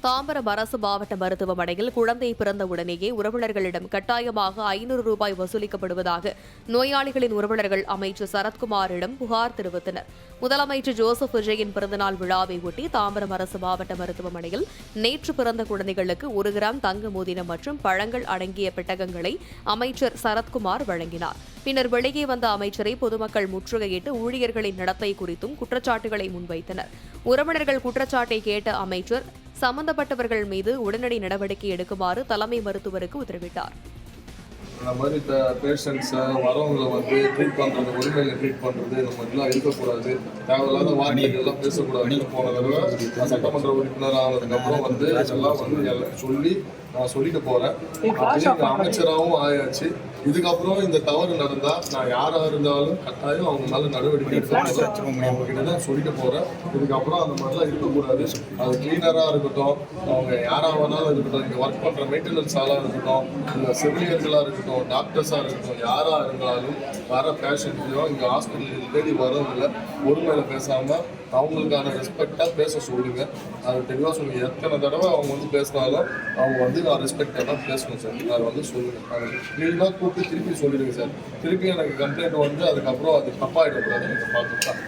தாம்பரம் அரசு மாவட்ட மருத்துவமனையில் குழந்தை பிறந்த உடனேயே உறவினர்களிடம் கட்டாயமாக 500 ரூபாய் வசூலிக்கப்படுவதாக நோயாளிகளின் உறவினர்கள் அமைச்சர் சரத்குமாரிடம் புகார் தெரிவித்தனர். முதலமைச்சர் ஜோசப் விஜயின் பிறந்தநாள் விழாவை ஒட்டி தாம்பரம் அரசு மாவட்ட மருத்துவமனையில் நேற்று பிறந்த குழந்தைகளுக்கு 1 கிராம் தங்க மோதிரம் மற்றும் பழங்கள் அடங்கிய பெட்டகங்களை அமைச்சர் சரத்குமார் வழங்கினார். பின்னர் வெளியே வந்த அமைச்சரை பொதுமக்கள் முற்றுகையிட்டு ஊழியர்களின் நடத்தை குறித்தும் குற்றச்சாட்டுகளை முன்வைத்தனர். உறவினர்கள் குற்றச்சாட்டை கேட்ட அமைச்சர் சம்பந்தப்பட்டவர்கள் மீது உடனடி நடவடிக்கை எடுக்குமாறு தலைமை மருத்துவருக்கு உத்தரவிட்டார். இந்த மாதிரி பேஷண்ட்ஸை வரவங்களை வந்து ட்ரீட் பண்ணுறது, உரிமையில ட்ரீட் பண்ணுறது இந்த மாதிரிலாம் இருக்கக்கூடாது. தேவையில்லாத வார்த்தைகள்லாம் பேசக்கூடாது. போன தடவை சட்டமன்ற உறுப்பினர் ஆனதுக்கப்புறம் வந்து எல்லாம் வந்து சொல்லி நான் சொல்லிட்டு போகிறேன். அமைச்சராகவும் ஆயாச்சு. இதுக்கப்புறம் இந்த தவறு நடந்தால் நான் யாராக இருந்தாலும் கட்டாயம் அவங்க மேலே நடவடிக்கை எடுத்து அவங்ககிட்ட தான் சொல்லிட்டு போகிறேன். இதுக்கப்புறம் அந்த மாதிரிலாம் இருக்கக்கூடாது. அது கிளீனராக இருக்கட்டும், அவங்க யாராக வேணாலும் இருக்கட்டும், இங்கே ஒர்க் பண்ணுற மெயின்டெனன்ஸ் ஆளாக இருக்கட்டும், இல்லை செவிலியர்களாக இருக்கட்டும், டாக்டர்ஸாக இருக்கட்டும், யாராக இருந்தாலும் வர பேஷண்ட்லையும் இங்கே ஹாஸ்பிட்டலுக்கு தேடி வரதில்லை. ஒருமையில பேசாமல் அவங்களுக்கான ரெஸ்பெக்டாக பேச சொல்லுங்க. அது தெளிவாக சொல்லுங்க. எத்தனை தடவை அவங்க வந்து பேசினாலும் அவங்க வந்து நான் ரெஸ்பெக்டாக தான் பேசணும் சார். அதை வந்து சொல்லுங்க. அது க்ளீனாக கூப்பிட்டு திருப்பி சொல்லிடுங்க சார். திருப்பி எனக்கு கம்ப்ளைண்ட் வந்து அதுக்கப்புறம் அது தப்பாகிடக்கூடாது. நீங்கள் பார்த்துக்கலாம்.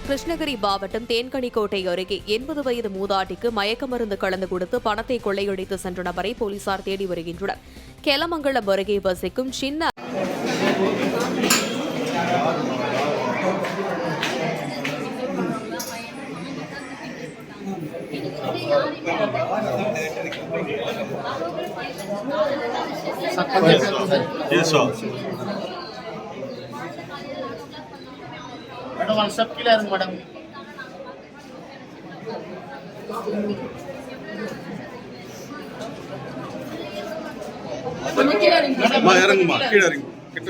கிருஷ்ணகிரி மாவட்டம் தேன்கனிக்கோட்டை அருகே 80 வயது மூதாட்டிக்கு மயக்க மருந்து கலந்து கொடுத்து பணத்தை கொள்ளையடித்து சென்ற நபரை போலீசார் தேடி வருகின்றனர். கெலமங்கலம் அருகே வசிக்கும் சின்ன मैडम वन सब क्लियर मैडम இறங்குமா கீழே இறங்கு கிட்ட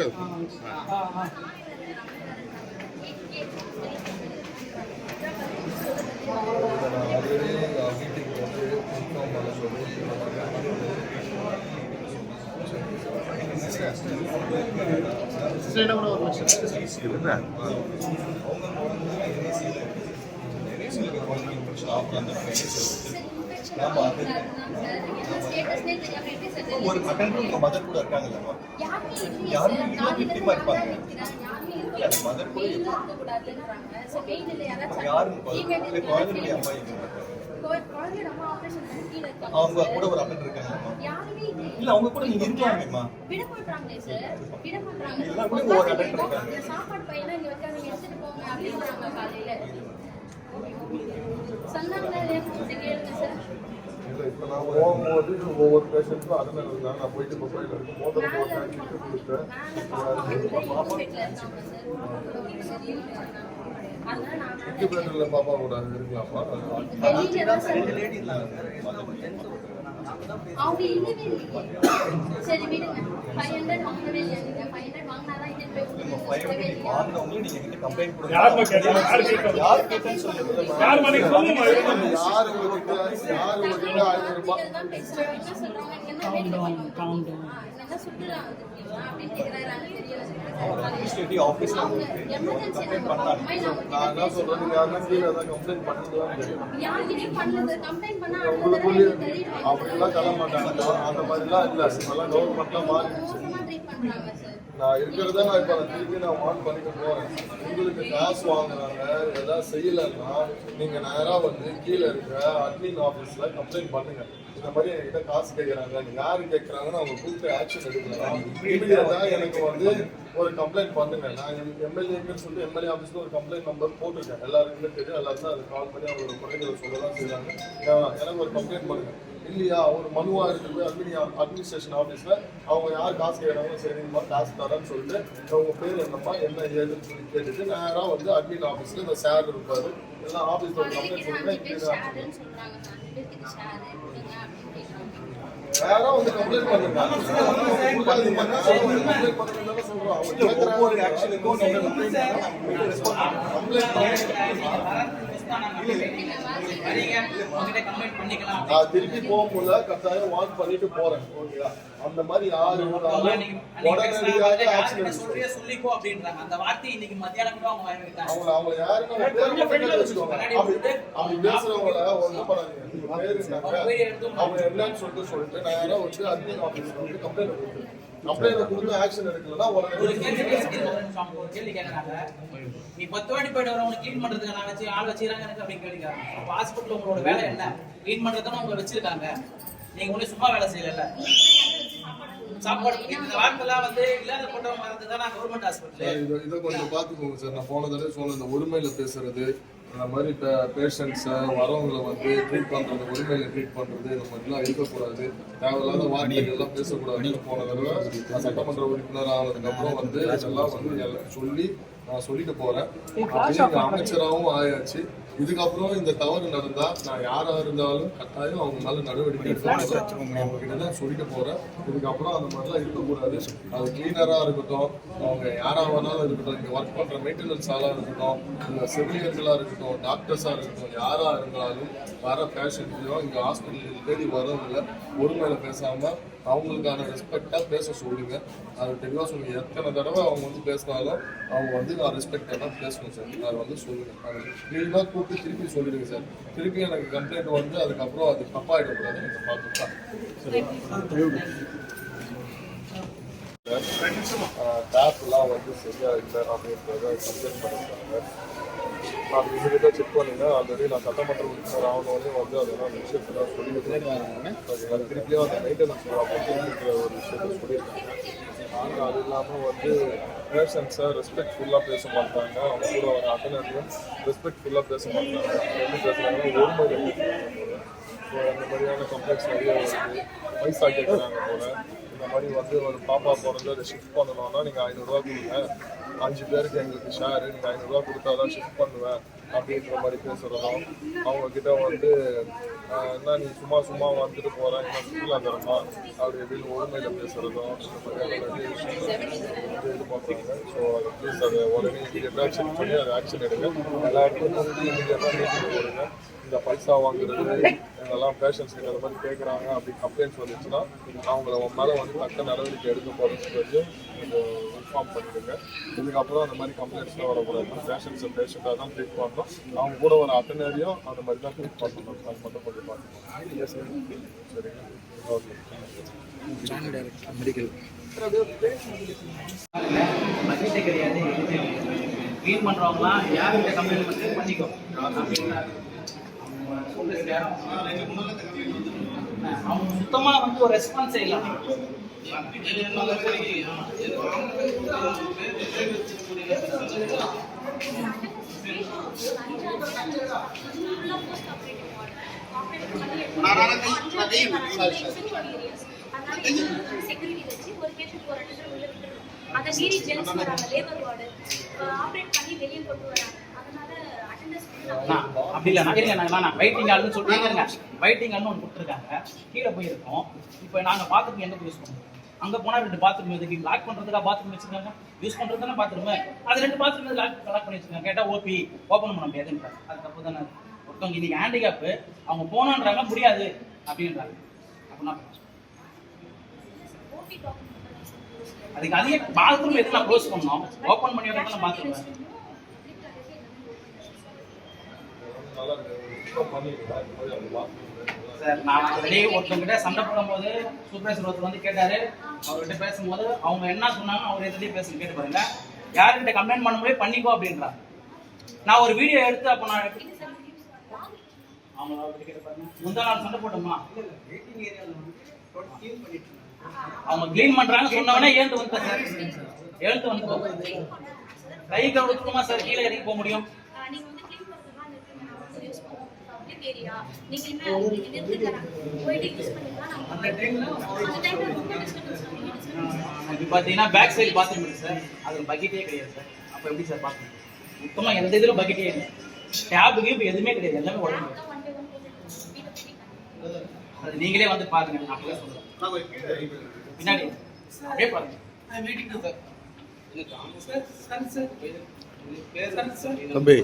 ஒரு அட்டெண்டர் மதர் கூட இருக்காங்கல்ல, யாருமே விக்டிமா இருப்பாங்க. மதர் கூட குழந்தைய அவங்க கூட ஒரு அட்டெண்டர் இருக்காங்க. இல்ல அவங்க கூட நீங்க இருக்கலாமேம்மா. எல்லாம் கூட ஒரு அட்டெண்டர் இருக்காங்க. இப்போ நான் போகும்போது ஒவ்வொரு பேஷண்ட்டும் அட்டெண்டர் இருந்தாங்க. நான் போயிட்டு இப்போ கோயில் இருக்கு மோதிரம் போட்டேன், கிட்டு கொடுத்தேன். பாப்பா கூட இருக்கலாமா? அவங்க இல்லவே இல்லையே. சரி விடுங்க. 500 வாங்கவே இல்லையா நீங்க? 500 வாங்கினாதான் இங்க போய் வாங்குறவங்க நீங்க கிட்ட கம்ப்ளைண்ட் கொடுங்க. யார் கேட்டா யார் கேட்டேன்னு சொல்லுங்க. யார் மணி சொல்லுங்க. யார் உங்களுக்கு 500 ரூபாய் தான் பேசுறாங்க. என்ன சொல்றாங்க? என்ன வேணும் கவுண்ட் என்ன சுத்துறாங்க அப்படின்னு கேக்குறாங்க. தெரியல. அட்மினிஸ்ட்ரேட்டிவ் ஆபீஸ்ல எமர்ஜென்சி கம்ப்ளைண்ட் பண்ணாங்க. நான் என்ன சொல்றேன், நீங்க யாருன்னா கீழே தான் கம்ப்ளைண்ட் பண்ணுறதுலாம் தெரியும். யார்கிட்டயும் பண்ணது கம்ப்ளைண்ட் பண்ணா உங்களுக்குள்ளே அப்படிலாம் தர மாட்டாங்க. அந்த மாதிரிலாம் இல்லை. இப்பெல்லாம் கவர்மெண்ட்லாம் மாறிடுச்சு. நான் இருக்கிறத நான் இப்போ திருப்பி நான் ஆன் பண்ணிக்க போகிறேன். உங்களுக்கு காசு வாங்குறாங்க எதாவது செய்யலைன்னா நீங்கள் நேராக வந்து கீழே இருக்கிற அட்மின் ஆஃபீஸில் கம்ப்ளைண்ட் பண்ணுங்க. இந்த மாதிரி என்கிட்ட காசு கேட்குறாங்க, யாரு கேட்குறாங்கன்னு அவங்க கூப்பிட்டு ஆக்ஷன் எடுக்கலாம். இமீடியட்டாக எனக்கு வந்து ஒரு கம்ப்ளைண்ட் பண்ணுங்க. நான் எம்எல்ஏக்குன்னு சொல்லிட்டு எம்எல்ஏ ஆஃபீஸில் ஒரு கம்ப்ளைண்ட் நம்பர் போட்டிருக்கேன். எல்லாருக்குமே தெரியும். எல்லாருமே அதை கால் பண்ணி அவங்களோட குறைகளை சொல்ல தான் செய்கிறாங்க. எனக்கு ஒரு கம்ப்ளைண்ட் பண்ணுங்க. இல்லையா ஒரு மனுவாக இருக்குது அட்மினிஸ்ட்ரேஷன் ஆஃபீஸில் அவங்க யார் காசு கேட்குறாங்களோ சரிங்கம்மா காசு தரேன்னு சொல்லிட்டு அவங்க பேர் என்னப்பா என்ன ஏதுன்னு சொல்லி கேட்டுட்டு நேராக வந்து அட்மின் ஆஃபீஸில் இந்த சார் இருப்பார். எல்லாம் ஆஃபீஸில் ஒரு கம்ப்ளைண்ட் சொல்லிட்டு யாரோ வந்து கம்ப்ளைண்ட் பண்ணுங்க. ஒவ்வொரு ஆக்ஷனுக்கும் நான் திருப்பி போகும்போது கட்டாயம் வான் பண்ணிட்டு போறேன். ஓகேவா? அந்த மாதிரி யாரு உடனடியாக ஆக்ஷன் சொல்லிக்கோ அப்படின்றாங்க. அந்த வார்த்தை இன்னைக்கு மத்தியானம் கூட அவங்க வாங்கிட்டாங்க. அவங்க யாருன்னு அப்படி பேசுறவங்கள ஒன்றும் பண்ணாதீங்க. அவங்க என்னன்னு சொல்லிட்டு நான் யாரோ வந்து அட்மின் ஆஃபீஸ்ல வந்து கம்ப்ளைண்ட் கொடுத்து ஆக்ஷன் எடுக்கலன்னா ஒரு கேள்வி கேட்கறாங்க. நீ 10 வாட்டி போயிட்டு வரவங்க கிளீன் பண்றதுக்கு நான் வச்சு ஆள் வச்சிருக்காங்க எனக்கு அப்படின்னு கேட்கிறாங்க. அப்ப ஹாஸ்பிட்டல் உங்களோட வேலை என்ன? கிளீன் பண்றதுக்கு உங்களை வச்சிருக்காங்க. நீங்க ஒன்னும் சும்மா வேலை செய்யல. சாப்பாடு இந்த வார்த்தைலாம் வந்து இல்லாத போட்டவங்க வரது தான் கவர்மெண்ட் ஹாஸ்பிட்டல். இதை கொஞ்சம் பார்த்துக்கோங்க சார். நான் போன தடவை சொன்ன இந்த உரிமையில பேசுறது, இந்த மாதிரி பேஷண்ட்ஸை வரவங்களை வந்து ட்ரீட் பண்ணுறது, உரிமையில ட்ரீட் பண்ணுறது, இந்த மாதிரிலாம் இருக்கக்கூடாது. தேவையில்லாத வார்த்தைகள்லாம் பேசக்கூடாது. போன தடவை நான் சட்டமன்ற உறுப்பினர் ஆனதுக்கப்புறம் வந்து இதெல்லாம் வந்து சொல்லி நான் சொல்லிட்டு போறேன். அமைச்சராகவும் ஆயாச்சு. இதுக்கப்புறம் இந்த தவறு நடந்தா நான் யாரா இருந்தாலும் கட்டாயம் அவங்க மேல நடவடிக்கை எடுத்து சொல்லிட்டு போறேன். இதுக்கப்புறம் அந்த மாதிரிலாம் இருக்கக்கூடாது. அது கிளீனரா இருக்கட்டும், அவங்க யாரா வேணாலும் இருக்கட்டும், இங்க ஒர்க் பண்ற மெயின்டெனன்ஸ் ஆளா இருக்கட்டும், இந்த செவிலியர்களா இருக்கட்டும், டாக்டர்ஸா இருக்கட்டும், யாரா இருந்தாலும் வர பேஷண்ட்லையும் இங்க ஹாஸ்பிட்டல் தேடி வரவங்கள ஒருமையில பேசாம அவங்களுக்கான ரெஸ்பெக்டா பேச சொல்லுங்க. அது தெளிவா சொல்லுங்க. எத்தனை தடவை அவங்க வந்து பேசினாலும் அவங்க வந்து நான் ரெஸ்பெக்டா தான் பேசணும் சார். அதை வந்து சொல்லுங்க. அது கிளீனா கூப்பிட்டு திருப்பி சொல்லிடுங்க சார். திருப்பி எனக்கு கம்ப்ளைண்ட் வந்து அதுக்கப்புறம் அது தப்பாயிடக்கூடாது. நீங்க பார்த்துக்கலாம். டேப்லாம் வந்து சரியா இல்லை அப்படின்றத கம்ப்ளைண்ட் பண்ணிருக்காங்க. அது இமீடியட்டாக செக் பண்ணிங்க. ஆல்ரெடி நான் சட்டமன்ற உறுப்பினர் ஆகணும்னே வந்து அதெல்லாம் விஷயத்தெல்லாம் சொல்லியிருக்காங்க. திருப்பியும் அந்த மெயின்டெனன்ஸ் அப்படிங்கிற ஒரு விஷயத்த சொல்லியிருக்காங்க. ஆனால் அது இல்லாமல் வந்து பேஷண்ட்ஸை ரெஸ்பெக்ட்ஃபுல்லாக பேச மாட்டாங்க. அவங்க கூட வர அட்டனரையும் ரெஸ்பெக்ட்ஃபுல்லாக பேச மாட்டாங்க. எப்படி பேசுகிறாங்கன்னா ஒருமையில் பேசுகிறாங்க. ஸோ அந்த மாதிரியான கம்ப்ளைண்ட்ஸ் நிறைய வருது. பைசா கேட்குறாங்க போல. இந்த மாதிரி வந்து ஒரு பாப்பா பிறந்து அதை ஷிஃப்ட் பண்ணணும்னா நீங்கள் 500 ரூபா கொடுங்க, 5 பேருக்கு எங்களுக்கு ஷேரு, நீங்கள் 500 ரூபா கொடுத்தா தான் ஷிஃப்ட் பண்ணுவேன் அப்படின்ற மாதிரி பேசுகிறதும், அவங்கக்கிட்ட வந்து என்ன நீ சும்மா சும்மா வந்துட்டு போகிறேன், என்ன சுற்றுலா தரமா அப்படி எப்படின்னு ஒருமையில் பேசுகிறதும், இந்த மாதிரியான நிறைய விஷயங்கள் வந்து இது பண்ணுறாங்க. ஸோ அதை ப்ளீஸ் அதை உடனே இமீடியட்டாக செக் பண்ணி அதை ஆக்ஷன் எடுங்க. எல்லா இடத்துலையும் வந்து இமீடியட்டாக மீட்டிங் போடுங்க. இந்த பைசா வாங்குறது இதெல்லாம் பேஷண்ட்ஸ் கிட்ட அந்த மாதிரி கேட்குறாங்க அப்படி கம்ப்ளைண்ட்ஸ் வந்துச்சுன்னா அவங்கள மேலே வந்து தக்க நடவடிக்கை எடுக்க போகிறேன்னு சொல்லி இன்ஃபார்ம் பண்ணிடுங்க. இதுக்கப்புறம் அந்த மாதிரி கம்ப்ளைண்ட்ஸ்லாம் வரக்கூடாது. பேஷண்ட்ஸை பேஷண்ட்டாக தான் ட்ரீட் பண்ணணும். அவங்க கூட ஒரு அட்டனரியும் அந்த மாதிரி தான் ட்ரீட் பண்ணணும். அது மட்டும் கொஞ்சம் பார்த்துக்கணும். சரிங்க, ஓகே. மெடிக்கல் கிடையாது. க்ளீன் பண்ணுறவங்களாம் யார்கிட்ட கம்ப்ளைண்ட் பண்ணி பண்ணிக்கோ அப்படின்னா அவங்க சுத்தமா வந்து ஒரு ரெஸ்பான்ஸே இல்லை. அதை மீறி ஜென்ஸ் வராங்க, லேபர் வார்டு ஆப்ரேட் பண்ணி வெளியே கொண்டு வராங்க. அப்படி இல்லை நான் வெயிட்டிங் ஹால்னு சொல்லிட்டு வெயிட்டிங் ஹால்னு ஒன்று கொடுத்துருக்காங்க. கீழே போயிருக்கோம். இப்போ நாங்கள் பாத்ரூம் எங்கே யூஸ் பண்ணுவோம்? அங்கே போனால் 2 பாத்ரூம் எதுக்கு லாக் பண்ணுறதுக்காக பாத்ரூம் வச்சுருக்காங்க. யூஸ் பண்ணுறது தானே பாத்ரூமு. அது 2 பாத்ரூம் லாக் பண்ணி வச்சுருக்காங்க. கேட்டால் ஓபி ஓப்பன் பண்ண முடியாதுன்றாங்க. அது தப்பு தானே. ஒருத்தவங்க இன்னைக்கு ஹேண்டிகேப்பு அவங்க போனோன்றாங்க முடியாது அப்படின்றாங்க. அப்படின்னா அதுக்கு அதிக பாத்ரூம் எதுக்கு நான் க்ளோஸ் பண்ணோம்? ஓப்பன் பண்ணி வரலாம் பாத்ரூம். சார் நான் ஆல்ரெடி ஒருத்தவங்கிட்ட சண்டை போடும்போது சூப்பர்வைசர் ஒருத்தர் வந்து கேட்டாரு. அவர்கிட்ட பேசும்போது அவங்க என்ன சொன்னாங்க அவர் எதுலேயும் பேசுன்னு கேட்டு பாருங்க. யாருக்கிட்ட கம்ப்ளைண்ட் பண்ண முடியும் பண்ணிக்கோ அப்படின்றா. நான் ஒரு வீடியோ எடுத்து அப்போ நான் அவங்க கேட்டு பாருங்க. முந்தா நாள் சண்டை போட்டோமா அவங்க கிளீன் பண்றாங்க சொன்னவனே ஏந்து வந்து சார் எழுந்து வந்து கை கழுவுமா சார் கீழே இறங்கி போக முடியும். பாத்தீங்கன்னா பேக் சைடு பாத்ரூம் இருக்கு சார். அது பக்கெட்டே கிடையாது சார். அப்ப எப்படி சார் பாத்ரூம் மொத்தமா எந்த இதுல பக்கெட்டே இல்லை. டேபுக்கு இப்ப எதுவுமே கிடையாது. எல்லாமே உடம்பு. அது நீங்களே வந்து பாருங்க. நான் சொல்றேன். பின்னாடி அப்படியே பாருங்க. தம்பி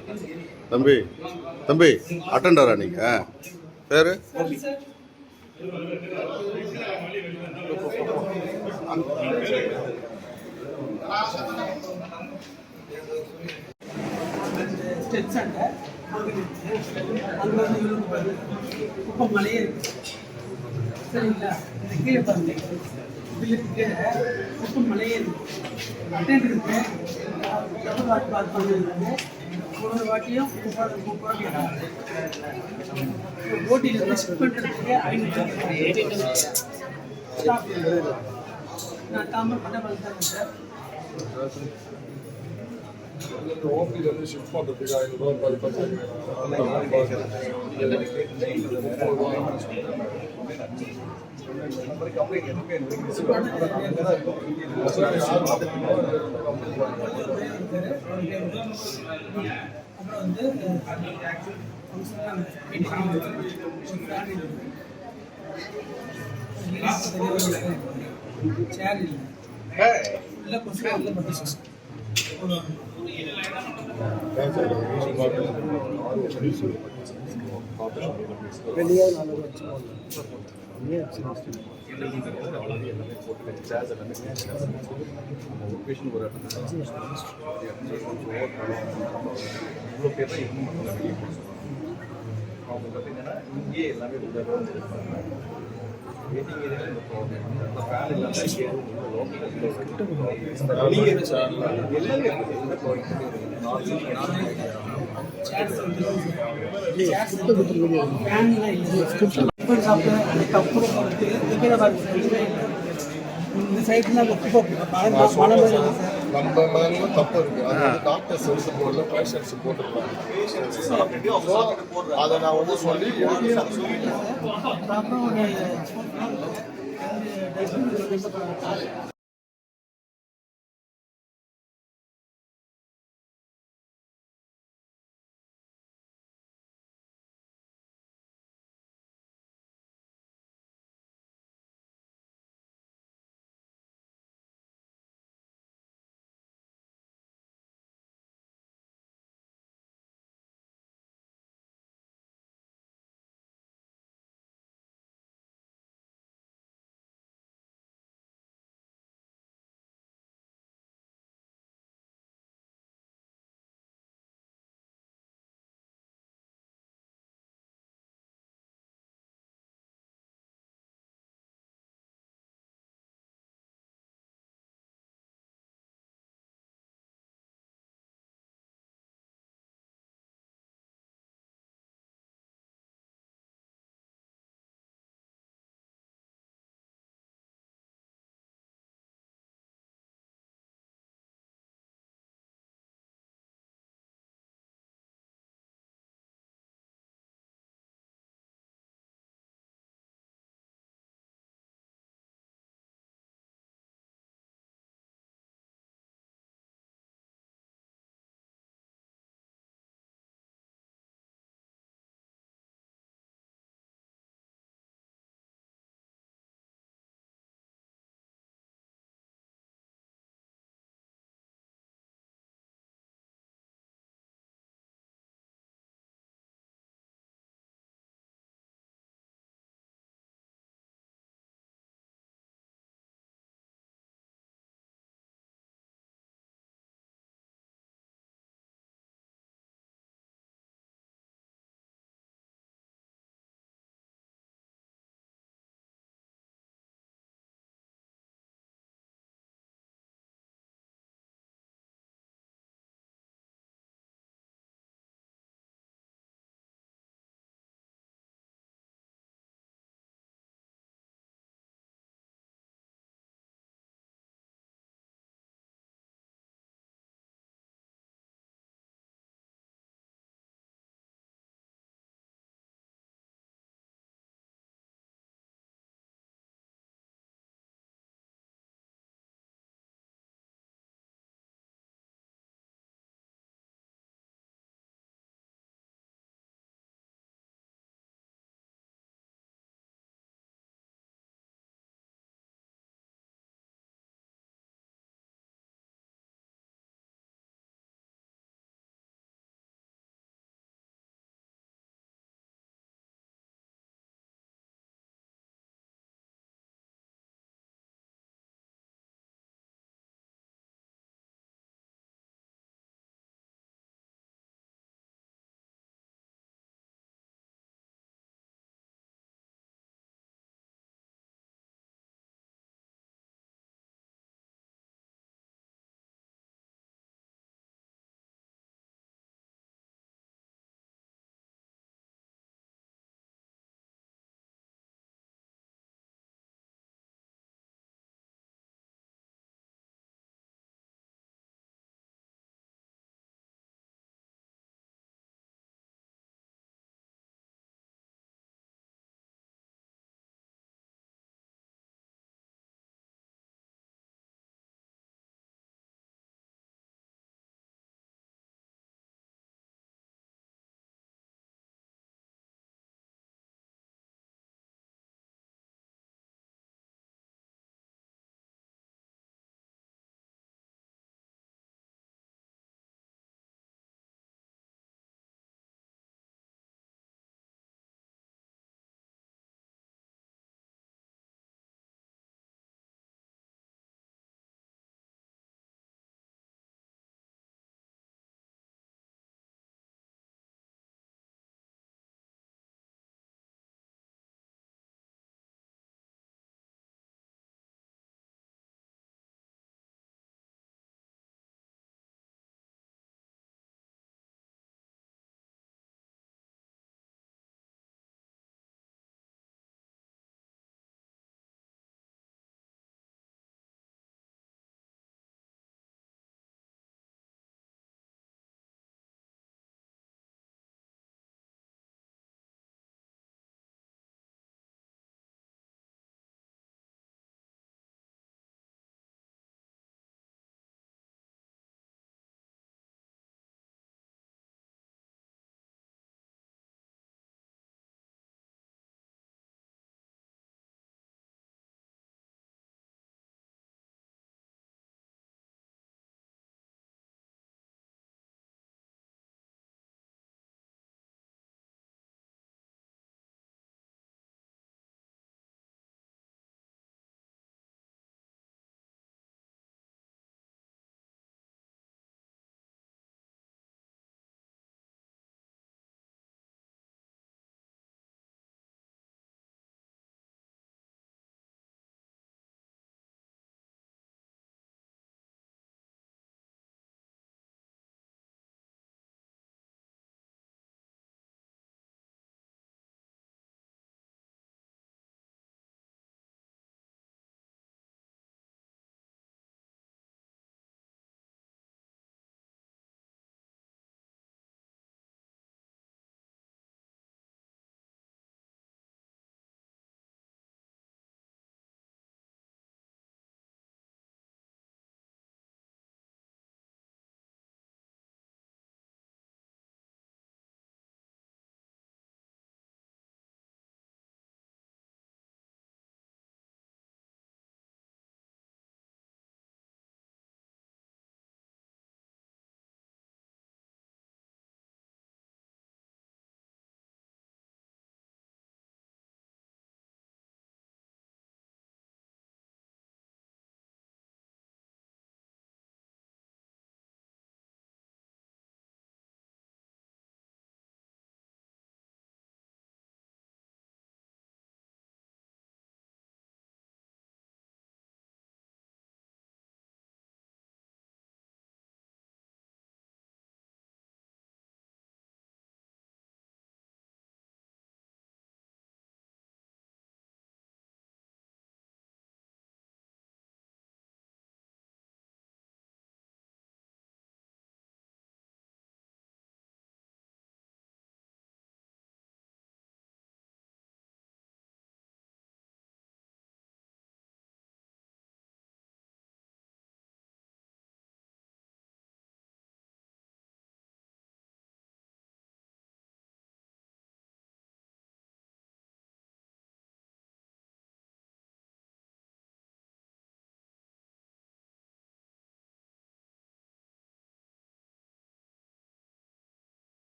தம்பி தம்பி அட்டண்டரா நீங்க பேரு அங்கே வந்து இவ்வளோ குப்பம் மலையே இருக்கு சரிங்களா? இந்த கீழே பாருங்க, இதுக்கு கீழே குப்பம் மலையே இருக்கு. அட்டெண்ட் இருக்கு, டபுள் வாட் பாத் பண்ணிருக்காங்க. ஒரு வாட்டியும் முப்பது போட்டியில் ஷிஃப்ட் பண்ணுறதுக்கு 500 ஸ்டாஃப். நான் தாமரை பண்ண தான் சார். ஆஃபீஸ் வந்து ஷிஃப்ட் பண்ணுறதுக்கு 500 ரூபாய் அப்புறம் வந்து சேர் இல்லை கொஸ்டின் இல்லை பட்டு இங்கே எல்லாமே இந்த சைட்ல நம்ம மேல தப்பு இருக்கு. அது டாக்டர்ஸ் வந்து போடல, பேஷண்ட்ஸ் போட்டுருக்காங்க. அதை நான் வந்து சொல்லி ப்ராப்பராக ஒரு